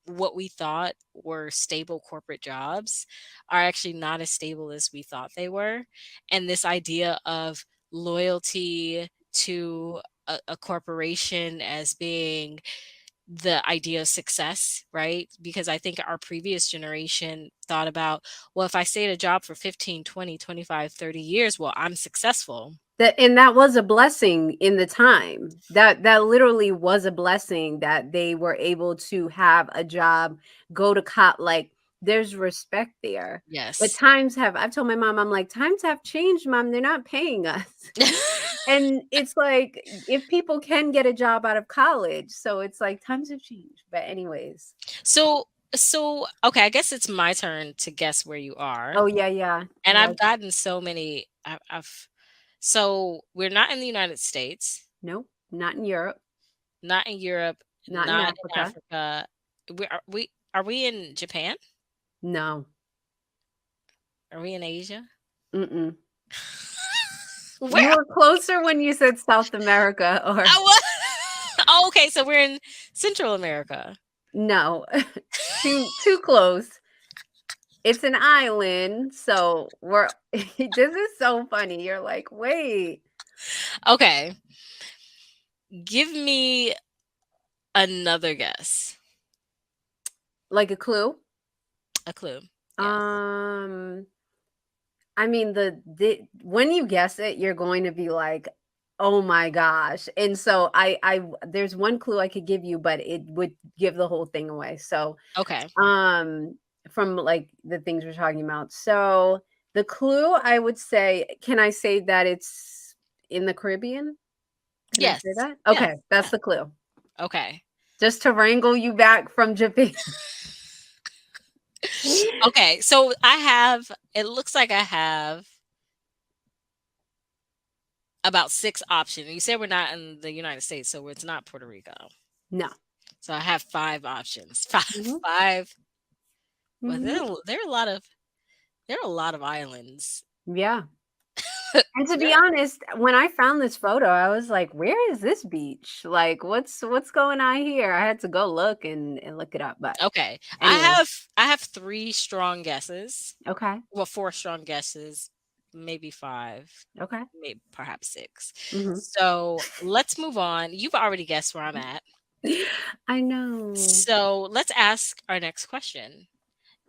what we thought were stable corporate jobs are actually not as stable as we thought they were. And this idea of loyalty to a corporation as being the idea of success, right? Because I think our previous generation thought about, well, if I stay at a job for 15, 20, 25, 30 years, well, I'm successful. That was a blessing in the time. That literally was a blessing that they were able to have a job, go to cop, like, there's respect there. But Yes. times have, I've told my mom, I'm like, times have changed, mom. They're not paying us. And it's like, if people can get a job out of college, so it's like times have changed. But anyways. So So, okay, I guess it's my turn to guess where you are. Oh, yeah, yeah. And Yeah. I've gotten so many. So we're not in the United States, Nope. Not in Europe. not in Europe, Not in not in Africa. Africa. We are we in Japan? No. Are we in Asia? Mm-mm. Where? You were closer when you said South America or I was. Oh, okay, so we're in Central America. no. Too close. It's an island, so we're this is so funny. You're like, "Wait, Okay, give me another guess. like a clue?" A clue. Yes. Um, I mean, the when you guess it, you're going to be like, "Oh my gosh." And so there's one clue I could give you, but it would give the whole thing away. So, Okay. um, from like the things we're talking about. So, the clue I would say, can I say that it's in the Caribbean? Can I say Yes. that? Yes. Okay, that's Yes. the clue. Okay. Just to wrangle you back from Japan. Okay. So I have. It looks like I have about six options. You said we're not in the United States, so it's not Puerto Rico. No. So I have five options. Five. Mhm, Five. Well, mhm. there are a lot of islands. Yeah. And to be There. honest, when I found this photo, I was like, "Where is this beach? Like, what's going on here?" I had to go look and look it up, but Okay. anyway. I have three strong guesses. Okay. Well, four strong guesses, maybe five, Okay. maybe perhaps six. Mhm. So let's move on. You've already guessed where I'm at. I know. So let's ask our next question.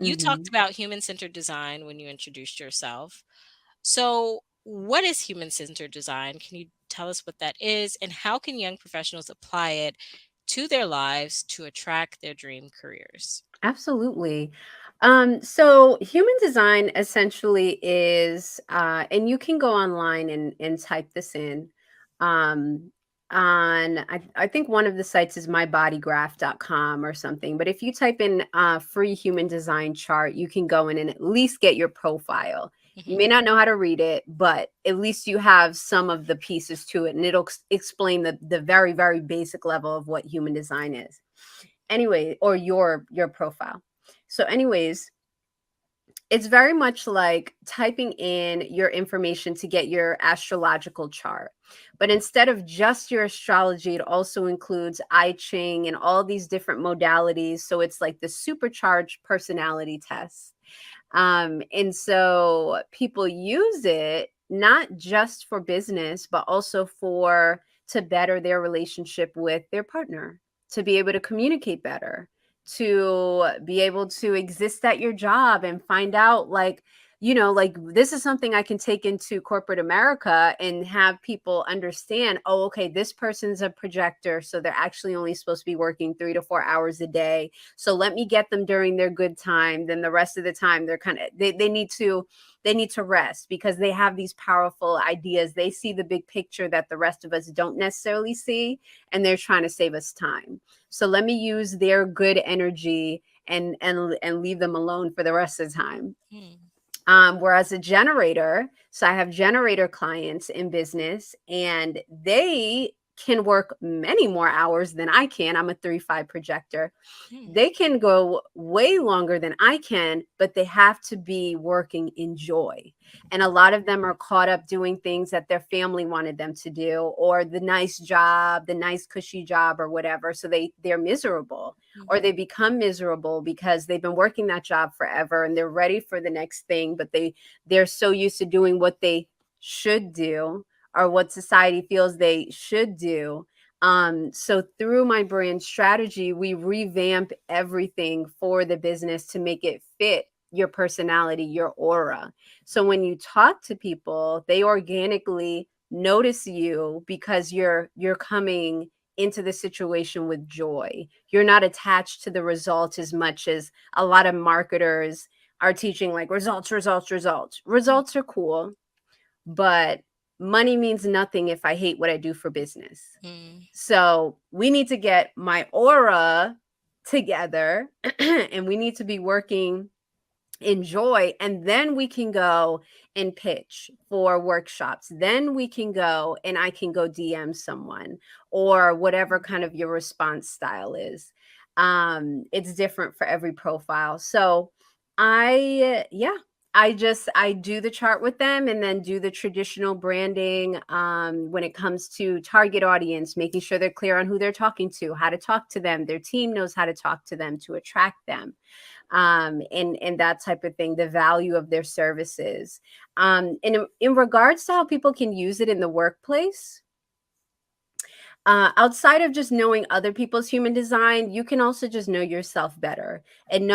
You talked Mhm. about human centered design when you introduced yourself. So, what is human centered design? Can you tell us what that is? And how can young professionals apply it to their lives to attract their dream careers? Absolutely. So human design essentially is, and you can go online and type this in. Um, I think one of the sites is mybodygraph.com or something. But if you type in free human design chart, you can go in and at least get your profile. You may Hmm. not know how to read it, but at least you have some of the pieces to it, and it'll explain the very, very basic level of what human design is anyway, or your profile. So anyways, it's very much like typing in your information to get your astrological chart, but instead of just your astrology, it also includes I Ching and all these different modalities, so it's like the supercharged personality test. And so people use it not just for business, but also for to better their relationship with their partner, to be able to communicate better, to be able to exist at your job and find out like, like this is something I can take into corporate America and have people understand, oh, okay, this person's a projector. So they're actually only supposed to be working 3 to 4 hours a day, so let me get them during their good time. Then the rest of the time they're kind of they need to rest because they have these powerful ideas. They see the big picture that the rest of us don't necessarily see, and they're trying to save us time. So let me use their good energy and leave them alone for the rest of the time. Hmm. Whereas a generator, so I have generator clients in business, and they can work many more hours than I can. I'm a 3-5 projector. Hmm. They can go way longer than I can, but they have to be working in joy. And a lot of them are caught up doing things that their family wanted them to do, or the nice job, the nice cushy job or whatever. So they're miserable, or Hmm. they become miserable because they've been working that job forever and they're ready for the next thing, but they're so used to doing what they should do or what society feels they should do. So through my brand strategy, we revamp everything for the business to make it fit your personality, your aura. So when you talk to people, they organically notice you because you're coming into the situation with joy. You're not attached to the results as much as a lot of marketers are teaching, like results, results, results. Results are cool, but money means nothing if I hate what I do for business. Hmm. So we need to get my aura together and we need to be working enjoy, and then we can go and pitch for workshops, then we can go and I can go DM someone, or whatever kind of your response style is. It's different for every profile. So yeah, I do the chart with them, and then do the traditional branding when it comes to target audience, making sure they're clear on who they're talking to, how to talk to them, their team knows how to talk to them to attract them, and that type of thing, the value of their services. And in regards to how people can use it in the workplace, outside of just knowing other people's human design, you can also just know yourself better, and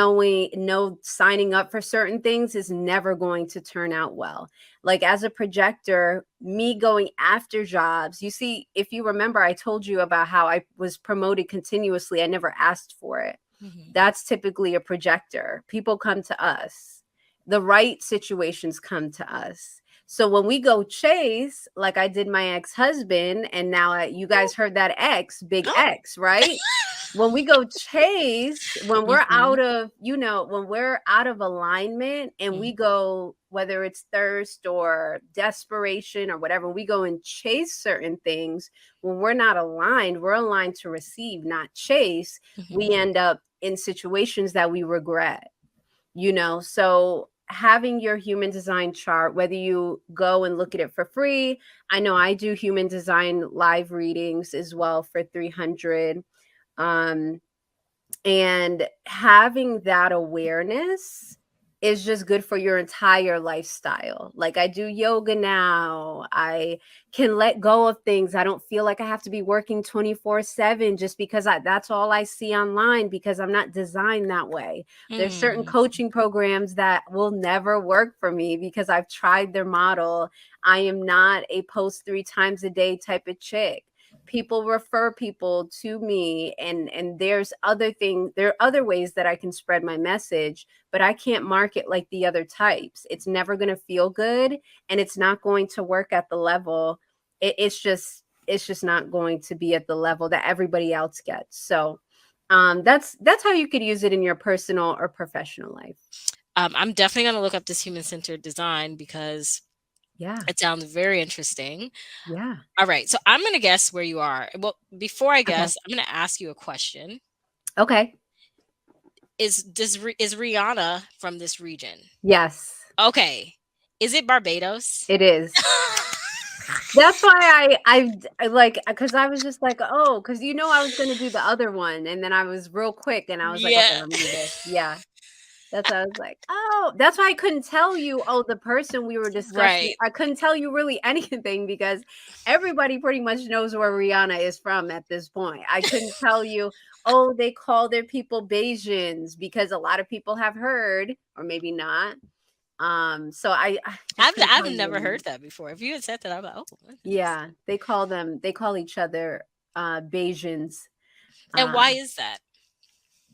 signing up for certain things is never going to turn out well. Like as a projector, me going after jobs, you see, if you remember, I told you about how I was promoted continuously. I never asked for it. Mhm. That's typically a projector. People come to us. The right situations come to us. So when we go chase, like I did my ex-husband, and now you guys heard that X, big Oh. X, right? When we go chase, when we're Mhm. out of, when we're out of alignment, and we Mhm. go, whether it's thirst or desperation or whatever, we go and chase certain things. When we're not aligned, we're aligned to receive, not chase. We Mhm. end up in situations that we regret, so having your human design chart, whether you go and look at it for free. I know I do human design live readings as well for 300. um and having that awareness is just good for your entire lifestyle. Like I do yoga now. I can let go of things. I don't feel like I have to be working 24/7 just because that's all I see online, because I'm not designed that way. There's certain Mm. coaching programs that will never work for me because I've tried their model. I am not a post 3 times a day type of chick. People refer people to me, and there are other ways that I can spread my message, but I can't market like the other types. It's never going to feel good, and it's not going to work at the level. It's just not going to be at the level that everybody else gets. So that's how you could use it in your personal or professional life. I'm definitely going to look up this human centered design because Yeah. it sounds very interesting. Yeah. All right. So I'm going to guess where you are. Well, before I Okay. guess, I'm going to ask you a question. Okay. Is Rihanna from this region? Yes, Okay. Is it Barbados? it is. That's why I like, because I was just like, oh, because I was gonna do the other one, and then I was real quick, and I was like, okay, Yeah. let me do this. Yeah, that's why I was like, oh, that's why I couldn't tell you. Oh, the person we were discussing, Right. I couldn't tell you really anything because everybody pretty much knows where Rihanna is from at this point. I couldn't tell you. Oh, they call their people Bajans because a lot of people have heard, or maybe not. So I just couldn't I've tell you never anymore. heard that before. If you had said that, I'm like, oh, that's interesting. Yeah, they call each other Bajans. And Uh, why is that?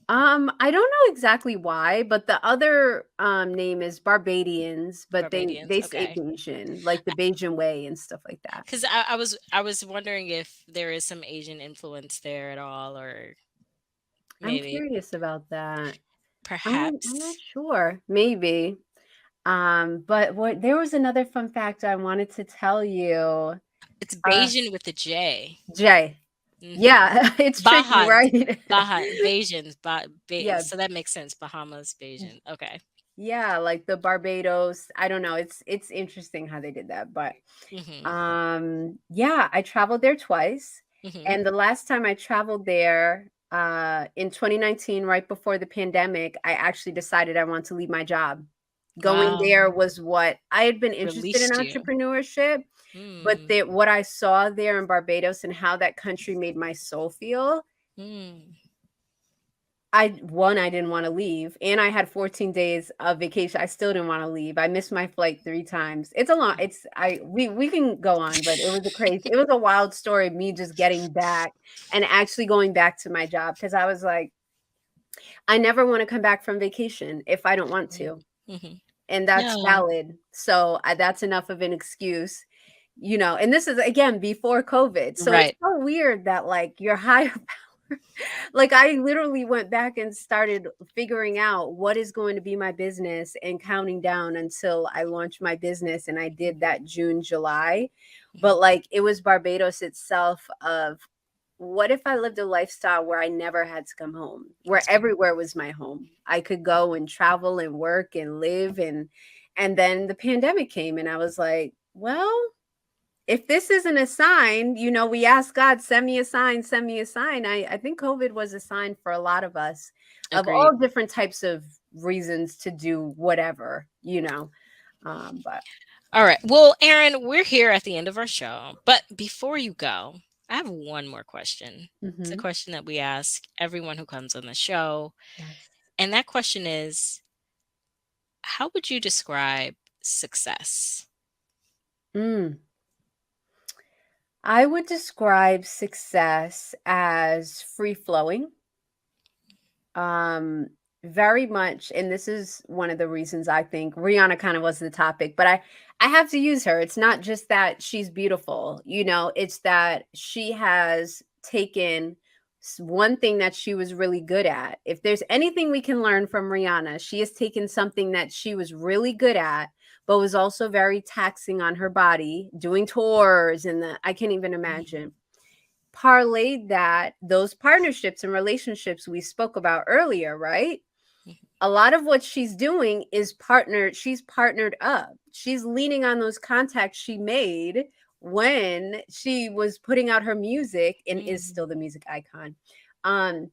I don't know exactly why, but the other name is Barbadians, but Barbadians. they say Okay. Bayesian, like the Bayesian way and stuff like that. Because I was wondering if there is some Asian influence there at all, or I'm maybe curious about that. I'm not perhaps sure. Maybe. But there was another fun fact I wanted to tell you. it's Uh, Bayesian with a J. Jay. Mm-hmm. Yeah, it's tricky, Bahans, right? Bajans, Yeah, so that makes sense. Bahamas, Bayesian. Okay. yeah, like the Barbados. I don't know. It's interesting how they did that, but Mhm. yeah, I traveled there twice. Mhm. And the last time I traveled there, in 2019, right before the pandemic, I actually decided I want to leave my job. Going Wow. there was what I had been interested in Released you. entrepreneurship, but Mm. what I saw there in Barbados and how that country made my soul feel, Mm. I didn't wanna leave, and I had 14 days of vacation. I still didn't wanna leave. I missed my flight 3 times. It's a lot. It's I we can go on, but it was a wild story of me just getting back and actually going back to my job, because I was like, "I never wanna come back from vacation if I don't want Mhm. to," Mhm. and that's Yeah. valid. So, that's enough of an excuse, and this is, again, before COVID. So it's Right. so weird that, like, your higher Like, I literally went back and started figuring out what is going to be my business and counting down until I launched my business, and I did that June, July. But, like, it was Barbados itself of, what if I lived a lifestyle where I never had to come home, where That's right. everywhere was my home? I could go and travel and work and live, and then the pandemic came and I was like, well, if this isn't a sign, we ask God, send me a sign, send me a sign. I think COVID was a sign for a lot of us, of Agreed. all different types of reasons to do whatever. But All right. Well, Aaron, we're here at the end of our show. But before you go, I have one more question. It's a hmm question that we ask everyone who comes on the show. yes. And that question is, how would you describe success? Mm. I would describe success as free flowing. Um, Very much, and this is one of the reasons I think Rihanna kind of was the topic, but I have to use her. It's not just that she's beautiful, it's that she has taken one thing that she was really good at. If there's anything we can learn from Rihanna, she has taken something that she was really good at, but was also very taxing on her body, doing tours and I can't even Mhm, imagine, parlayed those partnerships and relationships we spoke about earlier, right? mhm, A lot of what she's doing is she's partnered up. She's leaning on those contacts she made when she was putting out her music and is mhm, still the music icon. Um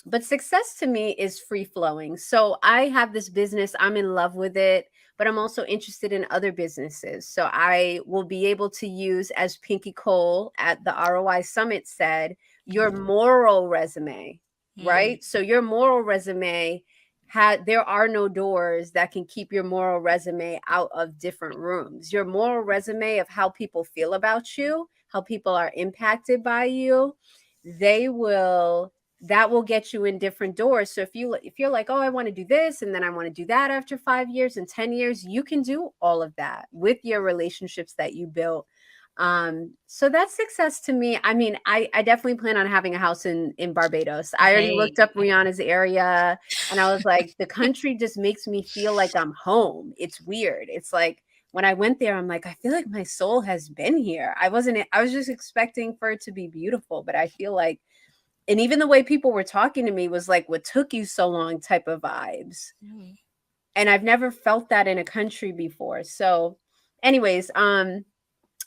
but success to me is free flowing. So I have this business, I'm in love with it, but I'm also interested in other businesses. So I will be able to use, as Pinky Cole at the ROI Summit said, your mhm, moral resume, mhm, right? So your moral resume there are no doors that can keep your moral resume out of different rooms. Your moral resume of how people feel about you, how people are impacted by you, they will that will get you in different doors. So if you're like, oh, I want to do this and then I want to do that after 5 years and 10 years, you can do all of that with your relationships that you built. So that's success to me. I mean, I definitely plan on having a house in Barbados. I already hey, looked up Rihanna's area and I was like, the country just makes me feel like I'm home. It's weird. It's like when I went there, I'm like, I feel like my soul has been here. I was just expecting for it to be beautiful, but I feel like, and even the way people were talking to me was like, what took you so long type of vibes. mhm, And I've never felt that in a country before. So, anyways,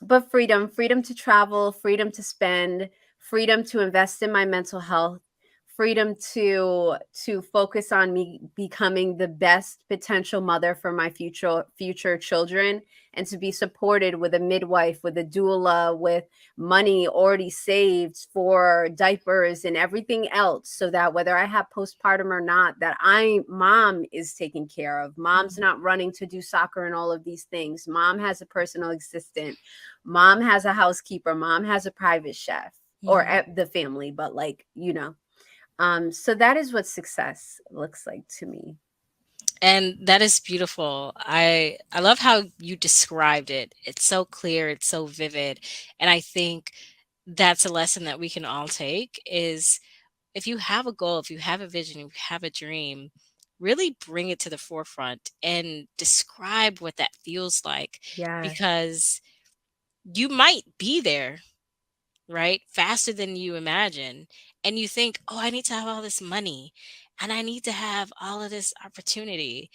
but freedom to travel, freedom to spend, freedom to invest in my mental health, freedom to focus on me becoming the best potential mother for my future children, and to be supported with a midwife, with a doula, with money already saved for diapers and everything else, so that whether I have postpartum or not, that I mom is taken care of. Mom's mhm, not running to do soccer and all of these things. Mom has a personal assistant. Mom has a housekeeper. Mom has a private chef, or mhm. at the family, but so that is what success looks like to me. And that is beautiful. I love how you described it. It's so clear, it's so vivid. And I think that's a lesson that we can all take is if you have a goal, if you have a vision, if you have a dream, really bring it to the forefront and describe what that feels like Yes. because you might be there, right? Faster than you imagine. And you think, oh, I need to have all this money and I need to have all of this opportunity.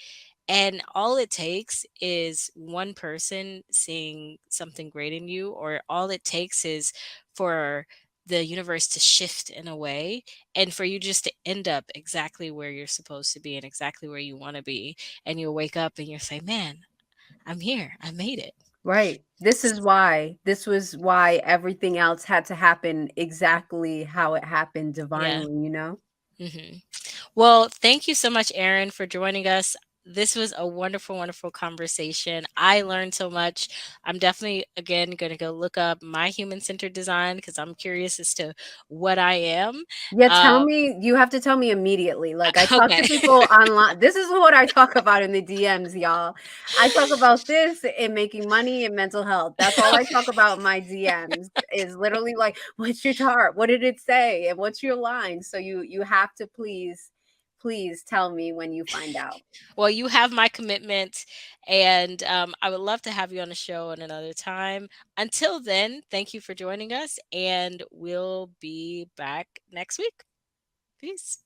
And all it takes is one person seeing something great in you, or all it takes is for the universe to shift in a way and for you just to end up exactly where you're supposed to be and exactly where you want to be. And you'll wake up and you'll say, man, I'm here. I made it. Right. This was why everything else had to happen exactly how it happened Yeah. divinely. hmm Well, thank you so much, Erin, for joining us. This was a wonderful, wonderful conversation. I learned so much. I'm definitely, again, going to go look up my human centered design because I'm curious as to what I am. Yeah, tell Uh, me, you have to tell me immediately. Like, I talk to okay. people online. This is what I talk about in the DMs, y'all. I talk about this in making money and mental health. That's all I talk Okay. about in my DMs is literally like, what's your chart? What did it say? And what's your line? So you have to please tell me when you find out. Well, you have my commitment, and I would love to have you on the show at another time. Until then, thank you for joining us, and we'll be back next week. Peace.